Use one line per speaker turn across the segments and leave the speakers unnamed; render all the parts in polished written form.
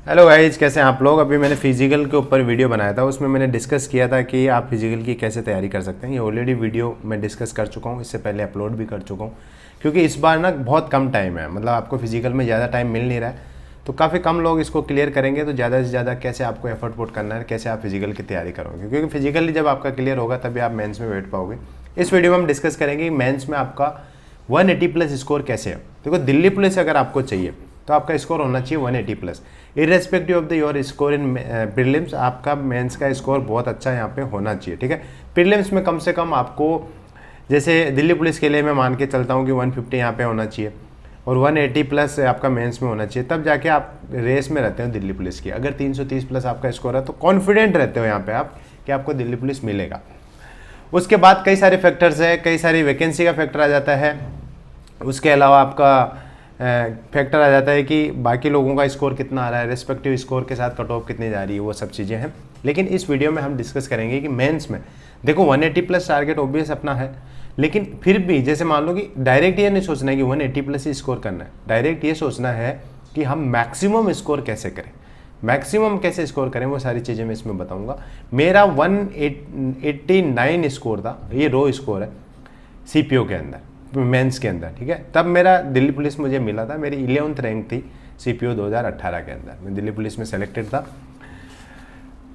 Hello guys, कैसे हैं आप लोग। अभी मैंने फिजिकल के ऊपर वीडियो बनाया था, उसमें मैंने डिस्कस किया था कि आप फिजिकल की कैसे तैयारी कर सकते हैं। ये ऑलरेडी वीडियो मैं डिस्कस कर चुका हूँ, इससे पहले अपलोड भी कर चुका हूँ। क्योंकि इस बार ना बहुत कम टाइम है, मतलब आपको फिजिकल में ज़्यादा टाइम मिल नहीं रहा है, तो काफ़ी कम लोग इसको क्लियर करेंगे। तो ज़्यादा से ज़्यादा कैसे आपको एफर्ट पुट करना है, कैसे आप फिजिकल की तैयारी करोगे, क्योंकि फिजिकली जब आपका क्लियर होगा तभी आप मेंस में बैठ पाओगे। इस वीडियो में हम डिस्कस करेंगे मेंस में आपका 180 प्लस स्कोर कैसे है। देखो, दिल्ली पुलिस अगर आपको चाहिए तो आपका स्कोर होना चाहिए 180 plus, irrespective of the your score in prelims. आपका मेंस का स्कोर बहुत अच्छा यहाँ पे होना चाहिए, ठीक है। प्रीलिम्स में कम से कम आपको, जैसे दिल्ली पुलिस के लिए मैं मान के चलता हूँ कि 150 यहाँ पे होना चाहिए और 180 प्लस आपका मेंस में होना चाहिए, तब जाके आप रेस में रहते हो दिल्ली पुलिस की। अगर 330 प्लस आपका स्कोर है तो कॉन्फिडेंट रहते हो यहाँ पे आप कि आपको दिल्ली पुलिस मिलेगा। उसके बाद कई सारे फैक्टर्स है, कई सारी वैकेंसी का फैक्टर आ जाता है। उसके अलावा आपका फैक्टर आ जाता है कि बाकी लोगों का स्कोर कितना आ रहा है, रेस्पेक्टिव स्कोर के साथ कट ऑफ कितनी जा रही है, वो सब चीज़ें हैं। लेकिन इस वीडियो में हम डिस्कस करेंगे कि मेंस में देखो 180 प्लस टारगेट ऑब्वियस अपना है, लेकिन फिर भी जैसे मान लो कि डायरेक्ट ये नहीं सोचना है कि 180 प्लस ही स्कोर करना है। डायरेक्ट ये सोचना है कि हम मैक्सिमम स्कोर कैसे करें, मैक्सिमम कैसे स्कोर करें, वो सारी चीज़ें मैं इसमें बताऊँगा। मेरा 189 स्कोर था, ये रो स्कोर है CPO के अंदर, मेंस के अंदर, ठीक है। तब मेरा दिल्ली पुलिस मुझे मिला था, मेरी 11th रैंक थी CPO 2018 के अंदर, मैं दिल्ली पुलिस में सेलेक्टेड था।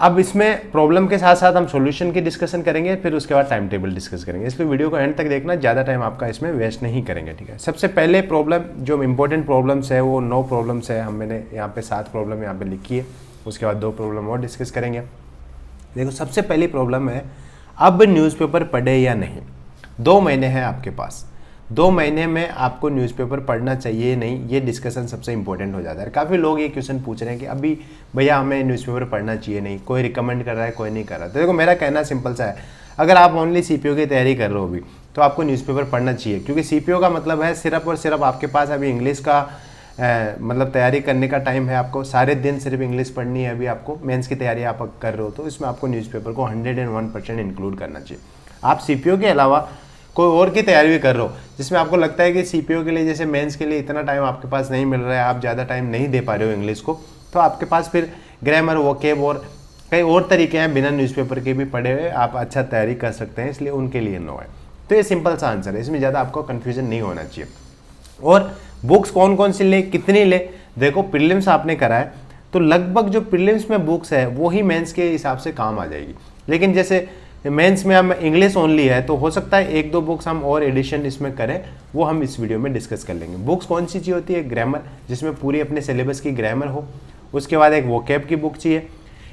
अब इसमें प्रॉब्लम के साथ साथ हम सॉल्यूशन की डिस्कशन करेंगे, फिर उसके बाद टाइम टेबल डिस्कस करेंगे। इसलिए वीडियो को एंड तक देखना, ज़्यादा टाइम आपका इसमें वेस्ट नहीं करेंगे, ठीक है। सबसे पहले प्रॉब्लम जो इंपॉर्टेंट प्रॉब्लम्स है वो 9 प्रॉब्लम्स है, मैंने यहाँ पे 7 प्रॉब्लम यहाँ पे लिखी है, उसके बाद 2 प्रॉब्लम और डिस्कस करेंगे। देखो, सबसे पहली प्रॉब्लम है अब न्यूज़पेपर पढ़े या नहीं। 2 महीने हैं आपके पास, 2 महीने में आपको न्यूज़पेपर पढ़ना चाहिए नहीं, ये डिस्कशन सबसे इंपॉर्टेंट हो जाता है। काफ़ी लोग ये क्वेश्चन पूछ रहे हैं कि अभी भैया हमें न्यूज़पेपर पढ़ना चाहिए नहीं, कोई रिकमेंड कर रहा है, कोई नहीं कर रहा। तो देखो, मेरा कहना सिंपल सा है, अगर आप ओनली CPO की तैयारी कर रहे हो अभी, तो आपको न्यूज़पेपर पढ़ना चाहिए। क्योंकि CPO का मतलब है सिर्फ और सिर्फ आपके पास अभी इंग्लिश का मतलब तैयारी करने का टाइम है। आपको सारे दिन सिर्फ इंग्लिश पढ़नी है। अभी आपको मेंस की तैयारी आप कर रहे हो तो इसमें आपको न्यूज़पेपर को 101% इंक्लूड करना चाहिए। आप CPO के अलावा कोई और की तैयारी भी कर रहे हो जिसमें आपको लगता है कि CPO के लिए, जैसे मेंस के लिए इतना टाइम आपके पास नहीं मिल रहा है, आप ज़्यादा टाइम नहीं दे पा रहे हो इंग्लिश को, तो आपके पास फिर ग्रामर, वोकेब और कई और तरीके हैं बिना न्यूज़पेपर के भी पढ़े हुए आप अच्छा तैयारी कर सकते हैं, इसलिए उनके लिए नो है। तो ये सिंपल सा आंसर है, इसमें ज़्यादा आपको कन्फ्यूजन नहीं होना चाहिए। और बुक्स कौन कौन सी ले, कितनी ले। देखो, प्रीलिम्स आपने करा है तो लगभग जो प्रीलिम्स में बुक्स है वो ही मेंस के हिसाब से काम आ जाएगी। लेकिन जैसे मेंस में हम इंग्लिश ओनली है तो हो सकता है 1-2 बुक्स हम और एडिशन इसमें करें, वो हम इस वीडियो में डिस्कस कर लेंगे। बुक्स कौन सी चाहिए होती है? ग्रामर, जिसमें पूरी अपने सिलेबस की ग्रामर हो। उसके बाद एक वोकेब की बुक चाहिए।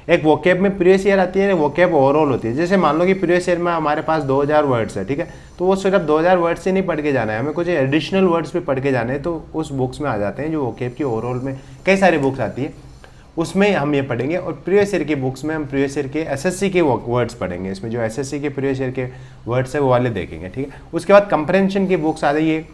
एक वोकेब में प्रीवियस ईयर आती है, वोकेब ओवरऑल होती है। जैसे मान लो कि प्रीवियस ईयर में हमारे पास 2000 वर्ड्स है, ठीक है, तो वो सिर्फ 2000 वर्ड्स से नहीं पढ़ के जाना है, हमें कुछ एडिशनल वर्ड्स भी पढ़ के जाने हैं, तो उस बुक्स में आ जाते हैं जो वोकेब की ओवरऑल में कई सारी बुक्स आती है, उसमें हम ये पढ़ेंगे। और प्रीवियस ईयर की बुक्स में हम प्रीवियस ईयर के SSC के वर्ड्स पढ़ेंगे, इसमें जो SSC के प्रीवियस ईयर के वर्ड्स है वो वाले देखेंगे, ठीक है। उसके बाद कंप्रेंशन की बुक्स आ रही है।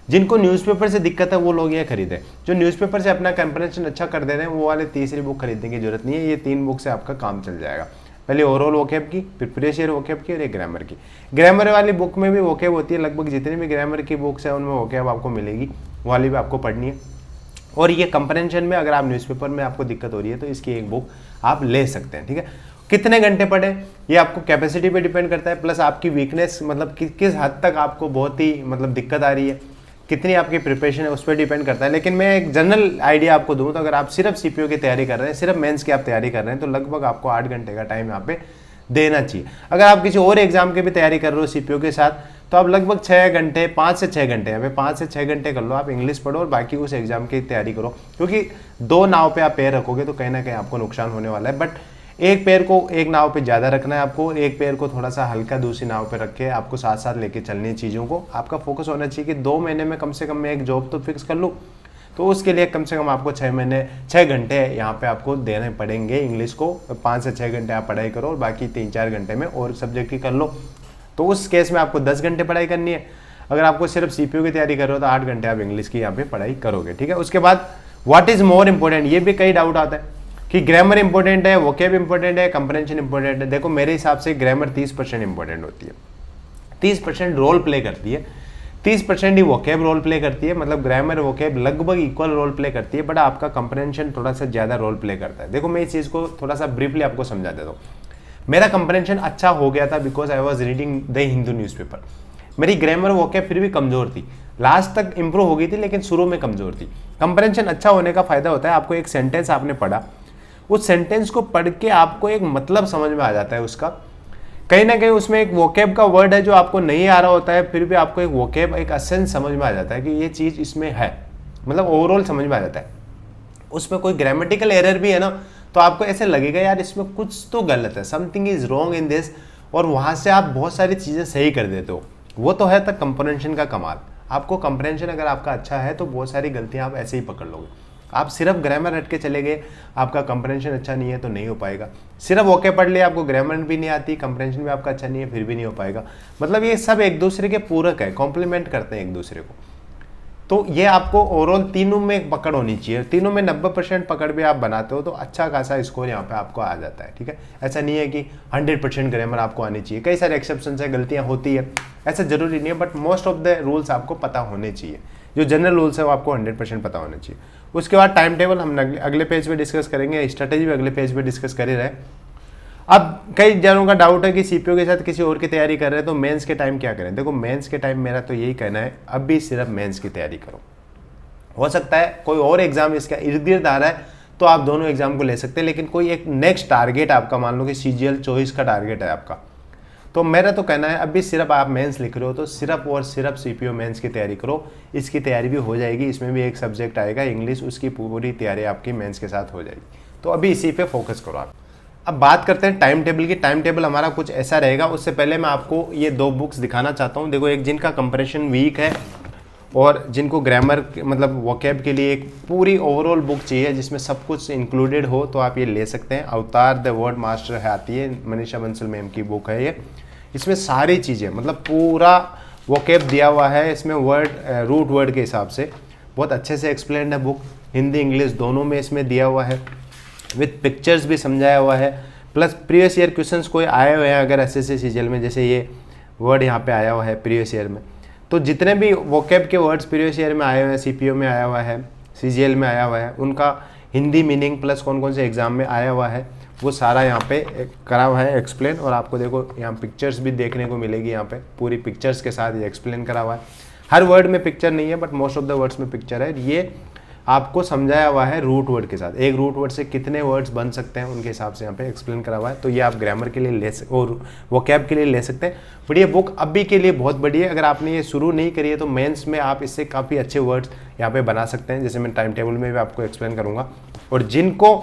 जिनको न्यूज़पेपर से दिक्कत है वो लोग ये खरीदें, जो न्यूज़पेपर से अपना कंप्रेंशन अच्छा कर दे रहे हैं वो वाले तीसरी बुक खरीदने की जरूरत नहीं है। ये 3 बुक से आपका काम चल जाएगा। पहले ओवरऑल वोकेब की, फिर प्रीवियस ईयर वोकेब की और एक ग्रामर की। ग्रामर वाली बुक में भी वोकेब होती है, लगभग जितनी भी ग्रामर की बुक्स है उनमें वोकेब आपको मिलेगी, वो वाली भी आपको पढ़नी है। और ये कंप्रेंशन में अगर आप न्यूज़पेपर में आपको दिक्कत हो रही है तो इसकी एक बुक आप ले सकते हैं, ठीक है। कितने घंटे पढ़े ये आपको कैपेसिटी पे डिपेंड करता है, प्लस आपकी वीकनेस, मतलब किस हद तक आपको बहुत ही मतलब दिक्कत आ रही है, कितनी आपकी प्रिपरेशन है, उस पर डिपेंड करता है। लेकिन मैं एक जनरल आइडिया आपको दूं तो अगर आप सिर्फ CPO की तैयारी कर रहे हैं, सिर्फ मेंस की आप तैयारी कर रहे हैं, तो लगभग आपको 8 घंटे का टाइम यहाँ पे देना चाहिए। अगर आप किसी और एग्जाम की भी तैयारी कर रहे हो CPO के साथ, तो आप लगभग 6 घंटे, 5 से 6 घंटे, यहाँ पे 5 से 6 घंटे कर लो, आप इंग्लिश पढ़ो और बाकी उस एग्जाम की तैयारी करो। क्योंकि 2 नाव पे आप पैर रखोगे तो कहीं ना कहीं आपको नुकसान होने वाला है। बट एक पैर को एक नाव पे ज़्यादा रखना है आपको, एक पैर को थोड़ा सा हल्का दूसरी नाव पे रख के आपको साथ साथ लेके चलनी है चीज़ों को। आपका फोकस होना चाहिए कि 2 महीने में कम से कम मैं एक जॉब तो फिक्स कर लूँ, तो उसके लिए कम से कम आपको 6 घंटे यहाँ पे आपको देने पड़ेंगे इंग्लिश को। 5 से 6 घंटे आप पढ़ाई करो और बाकी 3-4 घंटे में और सब्जेक्ट की कर लो, तो उस केस में आपको 10 घंटे पढ़ाई करनी है। अगर आपको सिर्फ CPO की तैयारी कर रहे हो तो 8 घंटे आप इंग्लिश की यहाँ पे पढ़ाई करोगे, ठीक है। उसके बाद व्हाट इज मोर इंपॉर्टेंट, ये भी कई डाउट आता है कि ग्रामर इंपॉर्टेंट है, वोकेब इंपॉर्टेंट है, कंप्रेंशन इंपॉर्टेंट है। देखो, मेरे हिसाब से ग्रामर 30% इंपॉर्टेंट होती है, 30% रोल प्ले करती है, 30% ही वोकेब रोल प्ले करती है, मतलब ग्रामर वोकेब लगभग इक्वल रोल प्ले करती है, बट आपका कंप्रेंशन थोड़ा सा ज़्यादा रोल प्ले करता है। देखो मैं इस चीज़ को थोड़ा सा ब्रीफली आपको समझा देता हूँ। मेरा कंप्रेंशन अच्छा हो गया था because I was reading the Hindu newspaper. मेरी ग्रामर वोकेब फिर भी कमज़ोर थी, लास्ट तक इंप्रूव हो गई थी लेकिन शुरू में कमज़ोर थी। कंप्रेंशन अच्छा होने का फायदा होता है, आपको एक सेंटेंस आपने पढ़ा, उस सेंटेंस को पढ़ के आपको एक मतलब समझ में आ जाता है उसका, कहीं ना कहीं उसमें एक वोकेब का वर्ड है जो आपको नहीं आ रहा होता है, फिर भी आपको एक वोकेब एक एसेंस समझ में आ जाता है कि ये चीज़ इसमें है, मतलब ओवरऑल समझ में आ जाता है। उसमें कोई ग्रामेटिकल एरर भी है ना तो आपको ऐसे लगेगा यार इसमें कुछ तो गलत है, something is wrong in this, और वहाँ से आप बहुत सारी चीज़ें सही कर देते हो। वो तो है तक कंप्रेंशन का कमाल। आपको कंप्रेंशन अगर आपका अच्छा है तो बहुत सारी गलतियाँ आप ऐसे ही पकड़ लोगे। आप सिर्फ ग्रामर हट के चले गए, आपका कंप्रेंशन अच्छा नहीं है तो नहीं हो पाएगा। सिर्फ ओके पढ़ लिया, आपको ग्रामर भी नहीं आती, कंप्रेंशन भी आपका अच्छा नहीं है, फिर भी नहीं हो पाएगा। मतलब ये सब एक दूसरे के पूरक है, कॉम्प्लीमेंट करते हैं एक दूसरे को। तो ये आपको ओवरऑल तीनों में पकड़ होनी चाहिए, तीनों में 90% पकड़ भी आप बनाते हो तो अच्छा खासा स्कोर यहाँ पे आपको आ जाता है। ठीक है, ऐसा नहीं है कि 100% ग्रामर आपको आनी चाहिए, कई सारे एक्सेप्शन है, गलतियाँ होती है, ऐसा जरूरी नहीं है, but most of the rules आपको पता होने चाहिए। जो जनरल रूल्स है वो आपको 100% पता होने चाहिए। उसके बाद टाइम टेबल हम अगले पेज पे डिस्कस करेंगे, स्ट्रेटेजी भी अगले पेज पे डिस्कस कर ही रहे। अब कई जनों का डाउट है कि सीपीओ के साथ किसी और की तैयारी कर रहे हैं तो मेंस के टाइम क्या करें। देखो मेंस के टाइम मेरा तो यही कहना है, अब भी सिर्फ मेंस की तैयारी करो। हो सकता है कोई और एग्जाम इसका इर्द गिर्द आ रहा है तो आप दोनों एग्जाम को ले सकते हैं, लेकिन कोई एक नेक्स्ट टारगेट आपका, मान लो कि सीजीएल 24 का टारगेट है आपका, तो मेरा तो कहना है अभी सिर्फ आप मेंस लिख रहे हो तो सिर्फ और सिर्फ सीपीओ मेंस की तैयारी करो। इसकी तैयारी भी हो जाएगी, इसमें भी एक सब्जेक्ट आएगा इंग्लिश, उसकी पूरी तैयारी आपकी मेंस के साथ हो जाएगी। तो अभी इसी पे फोकस करो आप। अब बात करते हैं टाइम टेबल की। टाइम टेबल हमारा कुछ ऐसा रहेगा। उससे पहले मैं आपको ये 2 बुक्स दिखाना चाहता हूँ। देखो, एक जिनका कंप्रेशन वीक है और जिनको ग्रामर मतलब वोकैब के लिए एक पूरी ओवरऑल बुक चाहिए जिसमें सब कुछ इंक्लूडेड हो, तो आप ये ले सकते हैं। अवतार द वर्ड मास्टर है, आती है, मनीषा बंसल मैम की बुक है ये। इसमें सारी चीज़ें मतलब पूरा वोकैब दिया हुआ है, इसमें वर्ड रूट वर्ड के हिसाब से बहुत अच्छे से एक्सप्लेन्ड है बुक, हिंदी इंग्लिश दोनों में इसमें दिया हुआ है, विथ पिक्चर्स भी समझाया हुआ है। प्लस प्रीवियस ईयर क्वेश्चंस कोई आए हुए हैं अगर एसएससी सीजीएल में, जैसे ये वर्ड यहाँ पे आया हुआ है प्रीवियस ईयर में, तो जितने भी वोकैब के वर्ड्स प्रीवियस ईयर में आए हुए हैं, सीपीओ में आया हुआ है, सीजीएल में आया हुआ है, उनका हिंदी मीनिंग प्लस कौन कौन से एग्जाम में आया हुआ है वो सारा यहाँ पे करा हुआ है एक्सप्लेन। और आपको देखो यहाँ पिक्चर्स भी देखने को मिलेगी, यहाँ पे पूरी पिक्चर्स के साथ ये एक्सप्लेन करा हुआ है। हर वर्ड में पिक्चर नहीं है but most of the words में पिक्चर है। ये आपको समझाया हुआ है रूट वर्ड के साथ, एक रूट वर्ड से कितने वर्ड्स बन सकते हैं उनके हिसाब से यहाँ पे एक्सप्लेन करा हुआ है। तो ये आप ग्रामर के लिए ले और वोकैब के लिए ले सकते हैं। बट ये बुक अभी के लिए बहुत बड़ी है, अगर आपने ये शुरू नहीं करी है तो मेंस में आप इससे काफ़ी अच्छे वर्ड्स यहाँ पे बना सकते हैं, जैसे मैं टाइम टेबल में भी आपको एक्सप्लेन करूँगा। और जिनको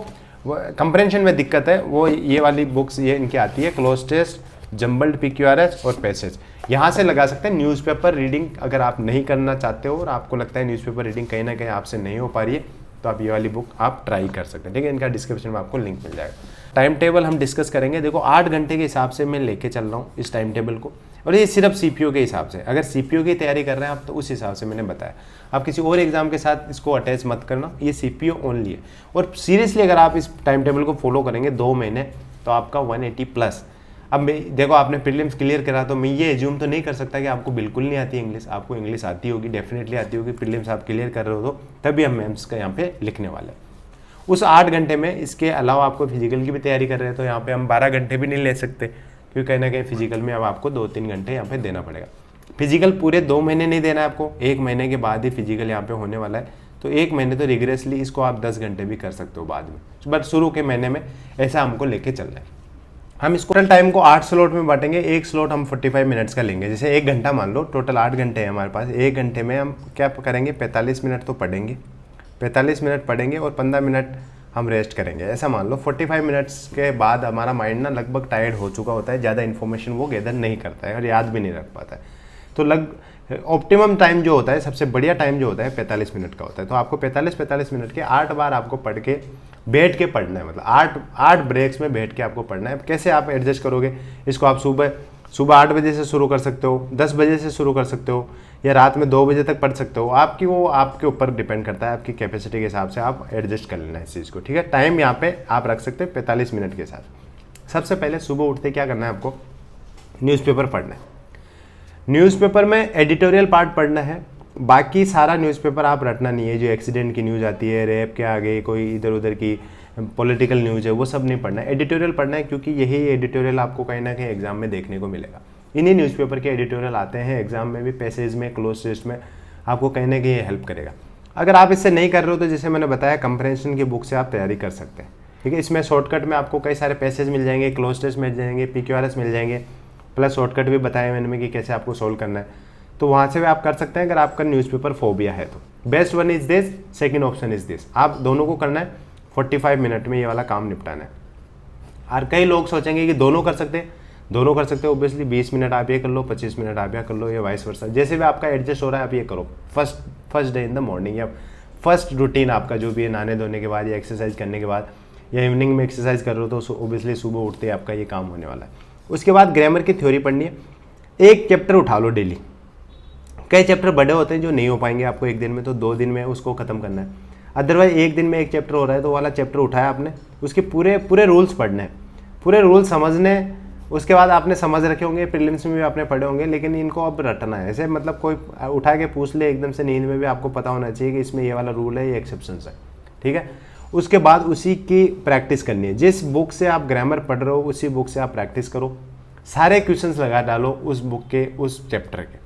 कंप्रेंशन में दिक्कत है वो ये वाली बुक्स ये इनकी आती है, क्लोज टेस्ट, जम्बल्ड PQRS और पैसेज, यहाँ से लगा सकते हैं। न्यूज़पेपर रीडिंग अगर आप नहीं करना चाहते हो और आपको लगता है न्यूज़पेपर रीडिंग कहीं ना कहीं आपसे नहीं हो पा रही है तो आप ये वाली बुक आप ट्राई कर सकते हैं। ठीक है, इनका डिस्क्रिप्शन में आपको लिंक मिल जाएगा। टाइम टेबल हम डिस्कस करेंगे। देखो 8 घंटे के हिसाब से मैं लेके चल रहा हूँ इस टाइम टेबल को, और ये सिर्फ सीपीओ के हिसाब से। अगर सीपीओ की तैयारी कर रहे हैं आप तो उस हिसाब से मैंने बताया, आप किसी और एग्जाम के साथ इसको अटैच मत करना, ये सीपीओ ओनली है। और सीरियसली अगर आप इस टाइम टेबल को फॉलो करेंगे 2 महीने तो आपका 180+। अब मैं देखो आपने प्रीलिम्स क्लियर करा तो मैं ये एज्यूम तो नहीं कर सकता कि आपको बिल्कुल नहीं आती इंग्लिश, आपको इंग्लिश आती होगी, डेफिनेटली आती होगी। प्रीलिम्स आप क्लियर कर रहे हो तो तभी हम मेंस का यहाँ पे लिखने वाले हैं। उस 8 घंटे में इसके अलावा आपको फिजिकल की भी तैयारी कर रहे हैं तो यहाँ पे हम 12 घंटे भी नहीं ले सकते, क्योंकि कहीं ना कहीं फिजिकल में अब आपको 2-3 घंटे यहाँ पे देना पड़ेगा। फिजिकल पूरे 2 महीने नहीं देना है आपको, 1 महीने के बाद ही फिजिकल यहाँ पे होने वाला है। तो 1 महीने तो रिग्रेसली इसको आप 10 घंटे भी कर सकते हो बाद में, बट शुरू के महीने में ऐसा हमको लेके चलना है। हम इसको टोटल टाइम को 8 स्लॉट में बांटेंगे, एक स्लॉट हम 45 मिनट्स का लेंगे। जैसे 1 घंटा मान लो, टोटल 8 घंटे हैं हमारे पास, 1 घंटे में हम क्या करेंगे 45 मिनट तो पढ़ेंगे, 45 मिनट पढ़ेंगे और 15 मिनट हम रेस्ट करेंगे। ऐसा मान लो 45 मिनट्स के बाद हमारा माइंड ना लगभग टायर्ड हो चुका होता है, ज़्यादा इन्फॉर्मेशन वो गैदर नहीं करता है और याद भी नहीं रख पाता है। तो ऑप्टिमम टाइम जो होता है, सबसे बढ़िया टाइम जो होता है 45 मिनट का होता है। तो आपको 45 मिनट के 8 बार आपको पढ़ के बैठ के पढ़ना है, मतलब 8 ब्रेक्स में बैठ के आपको पढ़ना है। कैसे आप एडजस्ट करोगे इसको, आप सुबह 8 बजे से शुरू कर सकते हो, 10 बजे से शुरू कर सकते हो, या रात में 2 बजे तक पढ़ सकते हो। वो आपके ऊपर डिपेंड करता है, आपकी कैपेसिटी के हिसाब से आप एडजस्ट कर लेना है इस चीज़ को। ठीक है, टाइम यहाँ पे आप रख सकते हैं 45 मिनट के साथ। सबसे पहले सुबह उठते क्या करना है आपको, न्यूज़पेपर पढ़ना है। न्यूज़पेपर में एडिटोरियल पार्ट पढ़ना है, बाकी सारा न्यूज़पेपर आप रटना नहीं है। जो एक्सीडेंट की न्यूज़ आती है, रेप के आगे कोई इधर उधर की पॉलिटिकल न्यूज़ है, वो सब नहीं पढ़ना है, एडिटोरियल पढ़ना है, क्योंकि यही एडिटोरियल आपको कहीं ना कहीं एग्जाम में देखने को मिलेगा। इन्हीं न्यूज़पेपर के एडिटोरियल आते हैं एग्जाम में भी, पैसेज में, क्लोज टेस्ट में, आपको कहीं ना कहीं हेल्प करेगा। अगर आप इससे नहीं कर रहे हो तो जैसे मैंने बताया कंप्रेंशन की बुक से आप तैयारी कर सकते हैं, ठीक है। इसमें शॉर्टकट में आपको कई सारे पैसेज मिल जाएंगे, क्लोज टेस्ट मिल जाएंगे, PQRS मिल जाएंगे, प्लस शॉर्टकट भी बताया मैंने कि कैसे आपको सोल्व करना है, तो वहाँ से भी आप कर सकते हैं अगर आपका न्यूज़पेपर फोबिया है तो। Best one is this, second option is this. आप दोनों को करना है, 45 मिनट में ये वाला काम निपटाना है। और कई लोग सोचेंगे कि दोनों कर सकते हैं, दोनों कर सकते हो ऑब्वियसली, 20 मिनट आप ये कर लो, 25 मिनट आप ये कर लो, या वाइस वर्सा, जैसे भी आपका एडजस्ट हो रहा है आप ये करो। First day in the morning, या फर्स्ट रूटीन आपका जो भी है, नहाने धोने के बाद या एक्सरसाइज करने के बाद, या इवनिंग में एक्सरसाइज कर रहे हो तो ऑब्वियसली सुबह उठते ही आपका ये काम होने वाला है। उसके बाद ग्रामर की थ्योरी पढ़नी है, एक चैप्टर उठा लो डेली। कई चैप्टर बड़े होते हैं जो नहीं हो पाएंगे आपको एक दिन में, तो 2 दिन में उसको खत्म करना है। अदरवाइज एक दिन में एक चैप्टर हो रहा है तो वाला चैप्टर उठाया आपने, उसके पूरे रूल्स पढ़ने हैं, पूरे रूल्स समझने। उसके बाद आपने समझ रखे होंगे, प्रीलिम्स में भी आपने पढ़े होंगे, लेकिन इनको अब रटना है। ऐसे मतलब कोई उठा के पूछ ले एकदम से नींद में भी, आपको पता होना चाहिए कि इसमें ये वाला रूल है, ये एक्सेप्शन है, ठीक है। उसके बाद उसी की प्रैक्टिस करनी है। जिस बुक से आप ग्रामर पढ़ रहे हो उसी बुक से आप प्रैक्टिस करो, सारे क्वेश्चंस लगा डालो उस बुक के, उस चैप्टर के।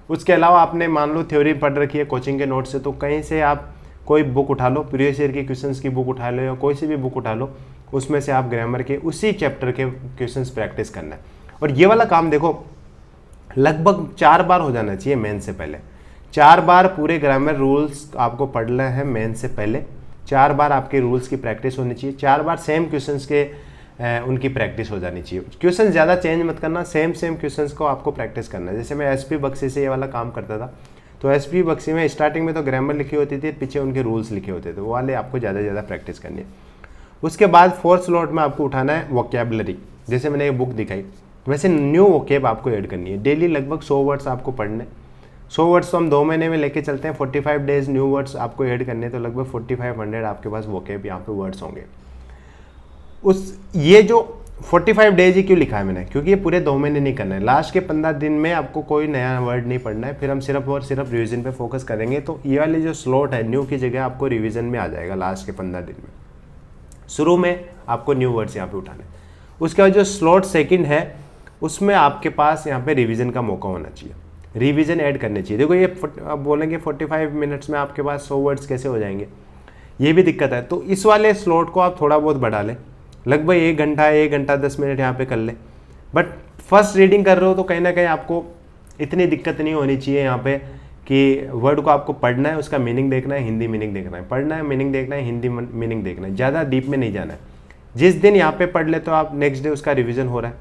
उसके अलावा आपने मान लो थ्योरी पढ़ रखी है कोचिंग के नोट से, तो कहीं से आप कोई बुक उठा लो, प्रीवियस ईयर की क्वेश्चंस की बुक उठा लो, या कोई सी भी बुक उठा लो, उसमें से आप ग्रामर के उसी चैप्टर के क्वेश्चंस प्रैक्टिस करना है। और ये वाला काम देखो लगभग 4 बार हो जाना चाहिए मेन से पहले। 4 बार पूरे ग्रामर रूल्स आपको पढ़ना है मेन से पहले, 4 बार आपके रूल्स की प्रैक्टिस होनी चाहिए, 4 बार सेम क्वेश्चंस के उनकी प्रैक्टिस हो जानी चाहिए। क्वेश्चन ज़्यादा चेंज मत करना, सेम क्वेश्चंस को आपको प्रैक्टिस करना है। जैसे मैं SP बख्शी से ये वाला काम करता था, तो SP बख्शी में स्टार्टिंग में तो ग्रामर लिखी होती थी, पीछे उनके रूल्स लिखे होते थे, वो वाले आपको ज़्यादा प्रैक्टिस करनी है। उसके बाद 4th स्लॉट में आपको उठाना है वोकैबुलरी। जैसे मैंने एक बुक दिखाई, वैसे न्यू वोकैब आपको ऐड करनी है। डेली लगभग 100 वर्ड्स आपको पढ़ने, 100 वर्ड्स तो हम 2 महीने में लेके चलते हैं, 45 डेज न्यू वर्ड्स आपको ऐड करने, तो लगभग 4500 आपके पास वोकैब यहाँ पे वर्ड्स होंगे। ये जो 45 डेज ही क्यों लिखा है मैंने, क्योंकि ये पूरे 2 महीने नहीं करना है। लास्ट के 15 दिन में आपको कोई नया वर्ड नहीं पढ़ना है, फिर हम सिर्फ और सिर्फ रिवीजन पे फोकस करेंगे। तो ये वाली जो स्लॉट है न्यू की जगह आपको रिवीजन में आ जाएगा लास्ट के 15 दिन में। शुरू में आपको न्यू वर्ड्स यहाँ पे उठाने, उसके बाद जो स्लॉट सेकंड है उसमें आपके पास यहाँ पे रिवीजन का मौका होना चाहिए, रिवीजन ऐड करने चाहिए। देखो ये अब बोलेंगे 45 मिनट्स में आपके पास 100 वर्ड्स कैसे हो जाएंगे, ये भी दिक्कत है। तो इस वाले स्लॉट को आप थोड़ा बहुत बढ़ा लें, लगभग 1 घंटा 10 मिनट यहाँ पे कर ले। बट फर्स्ट रीडिंग कर रहे हो तो कहीं ना कहीं आपको इतनी दिक्कत नहीं होनी चाहिए यहाँ पे कि वर्ड को आपको पढ़ना है, उसका मीनिंग देखना है, हिंदी मीनिंग देखना है, पढ़ना है, मीनिंग देखना है, हिंदी मीनिंग देखना है, ज़्यादा डीप में नहीं जाना है। जिस दिन यहाँ पे पढ़ ले तो आप नेक्स्ट डे उसका रिवीजन हो रहा है,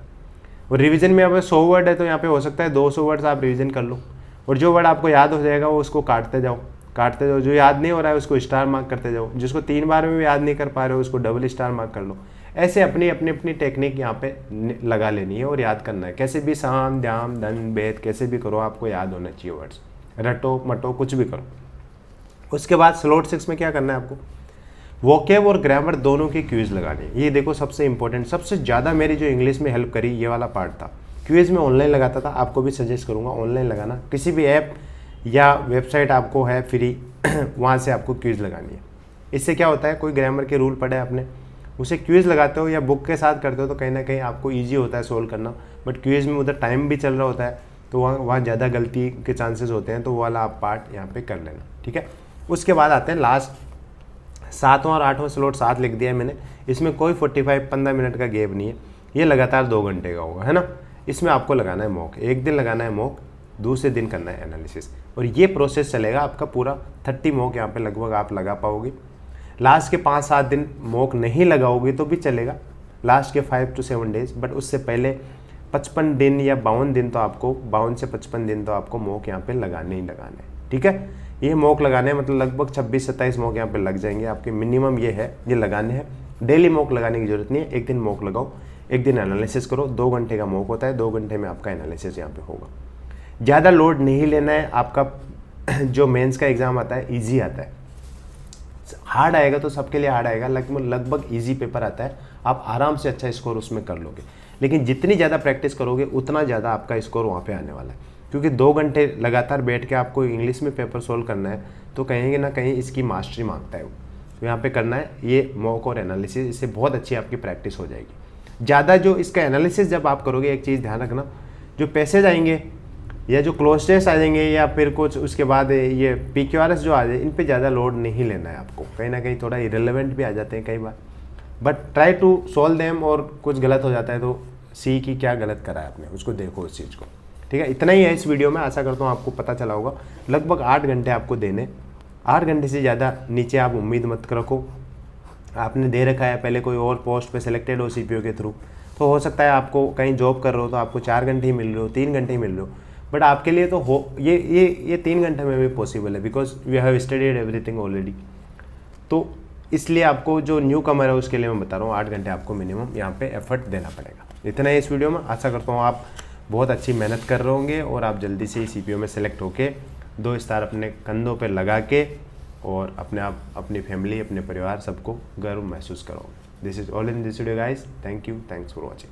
और रिवीजन में यहाँ पे 100 वर्ड है तो यहाँ पे हो सकता है 200 वर्ड्स आप रिवीजन कर लो, और जो वर्ड आपको याद हो जाएगा वो उसको काटते जाओ। जो याद नहीं हो रहा है उसको स्टार मार्क करते जाओ, जिसको 3 बार में भी याद नहीं कर पा रहे हो उसको डबल स्टार मार्क कर लो। ऐसे अपनी टेक्निक यहाँ पे लगा लेनी है और याद करना है। कैसे भी साम द्याम दन भेद कैसे भी करो, आपको याद होना चाहिए वर्ड्स, रटो मटो कुछ भी करो। उसके बाद स्लॉट 6 में क्या करना है आपको, वोकैब और ग्रामर दोनों की क्विज लगानी है। ये देखो सबसे इंपॉर्टेंट, सबसे ज़्यादा मेरी जो इंग्लिश में हेल्प करी ये वाला पार्ट था। क्विज में ऑनलाइन लगाता था, आपको भी सजेस्ट करूँगा ऑनलाइन लगाना, किसी भी ऐप या वेबसाइट आपको है फ्री वहाँ से आपको क्विज लगानी है। इससे क्या होता है, कोई ग्रामर के रूल पढ़े आपने, उसे क्विज लगाते हो या बुक के साथ करते हो तो कहीं ना कहीं आपको ईजी होता है सोल्व करना। बट क्विज में उधर टाइम भी चल रहा होता है तो वहाँ ज़्यादा गलती के चांसेस होते हैं, तो वो वाला आप पार्ट यहाँ पे कर लेना, ठीक है। उसके बाद आते हैं लास्ट 7वां और 8वां स्लॉट 7 लिख दिया है मैंने। इसमें कोई 15 मिनट का गैप नहीं है, ये लगातार 2 घंटे का होगा, है ना। इसमें आपको लगाना है मॉक, एक दिन लगाना है मॉक, दूसरे दिन करना है एनालिसिस, और ये प्रोसेस चलेगा आपका पूरा 30 मॉक यहाँ पे लगभग आप लगा पाओगे। लास्ट के 5-7 दिन मॉक नहीं लगाओगे तो भी चलेगा, लास्ट के 5 to 7 डेज, बट उससे पहले 55 दिन या 52 दिन तो आपको 52 से 55 दिन तो आपको मॉक यहाँ पे लगाने ही लगाने, ठीक है। ये मॉक लगाने मतलब लगभग 26-27 मॉक यहाँ पे लग जाएंगे आपके, मिनिमम ये है, ये लगाने हैं। डेली मॉक लगाने की जरूरत नहीं है, एक दिन मॉक लगाओ, एक दिन एनालिसिस करो। 2 घंटे का मॉक होता है, 2 घंटे में आपका एनालिसिस यहाँ पे होगा। ज़्यादा लोड नहीं लेना है, आपका जो मेंस का एग्ज़ाम आता है ईजी आता है, हार्ड आएगा तो सबके लिए हार्ड आएगा, लगभग ईजी पेपर आता है, आप आराम से अच्छा स्कोर उसमें कर लोगे। लेकिन जितनी ज़्यादा प्रैक्टिस करोगे उतना ज़्यादा आपका स्कोर वहाँ पे आने वाला है। क्योंकि 2 घंटे लगातार बैठ के आपको इंग्लिश में पेपर सोल्व करना है तो कहीं ना कहीं इसकी मास्टरी मांगता है वो। तो यहाँ पे करना है ये मॉक और एनालिसिस, इससे बहुत अच्छी आपकी प्रैक्टिस हो जाएगी। ज़्यादा जो इसका एनालिसिस जब आप करोगे, एक चीज़ ध्यान रखना, जो पैसेज आएंगे या जो क्लोज टेस्ट आ जाएंगे या फिर कुछ उसके बाद ये PQRS जो आ जाए, इन पे ज़्यादा लोड नहीं लेना है आपको। कहीं ना कहीं थोड़ा इरेलीवेंट भी आ जाते हैं कई बार, but try to solve them. और कुछ गलत हो जाता है तो सी की क्या गलत करा है आपने, उसको देखो उस चीज़ को। ठीक है, इतना ही है इस वीडियो में। आशा करता हूँ आपको पता चला होगा। लगभग 8 घंटे आपको देने, 8 घंटे से ज़्यादा नीचे आप उम्मीद मत रखो। आपने दे रखा है पहले कोई और पोस्ट पे सिलेक्टेड हो CPO के थ्रू, तो हो सकता है आपको कहीं जॉब कर रहे हो तो आपको 4 घंटे ही मिल रहे हो, 3 घंटे ही मिल रहे हो, बट आपके लिए तो हो ये 3 घंटे में भी पॉसिबल है, because we have studied everything already. तो इसलिए आपको जो न्यू कमर है उसके लिए मैं बता रहा हूँ 8 घंटे आपको मिनिमम यहाँ पे एफर्ट देना पड़ेगा। इतना ही इस वीडियो में। आशा करता हूँ आप बहुत अच्छी मेहनत कर रहे होंगे और आप जल्दी से ही CPO में सेलेक्ट होके 2 स्टार अपने कंधों पर लगा के और अपने आप, अपनी फैमिली, अपने परिवार सबको गर्व महसूस करोगे। This is all in this video guys. Thank you, thanks for watching.